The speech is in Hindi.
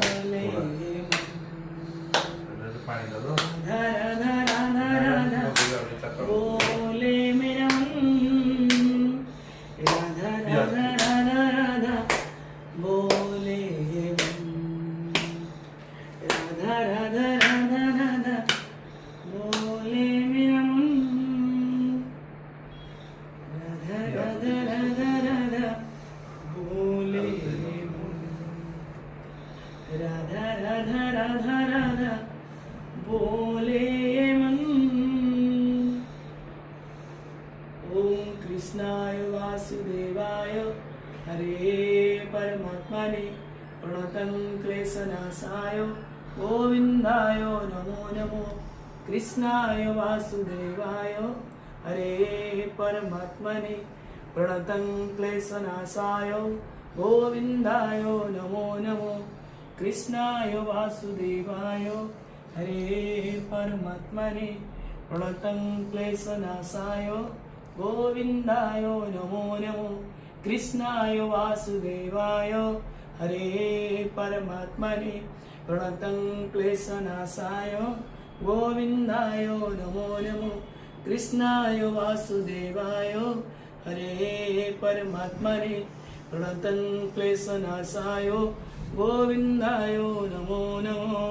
बोले राधा राधा राधा बोले मेरा मन, राधा राधा राधा राधा बोले मन, राधा राधा राधा राधा बोले मेरा मन, राधा राधा राधा राधा बोले मन, राधा राधा राधा राधा बोले मन। ओम कृष्णाय वासुदेवाय हरे परमात्मने प्रणतं क्लेशनाशाय गोविन्दाय नमो नमो। कृष्णाय वासुदेवाय हरे परमात्मने प्रणतं क्लेशनाशाय गोविन्दाय नमो नमो। कृष्णाय वासुदेवाय हरे परमात्मने प्रणतं क्लेशनाशाय गोविन्दाय नमो नमो। कृष्णाय वासुदेवाय हरे परमात्मने प्रणतं क्लेशनाशाय गोविन्दाय नमो नमो। कृष्णाय वासुदेवाय हरे परमात्मने प्रणतं क्लेशनाशाय गोविन्दाय नमो नमो।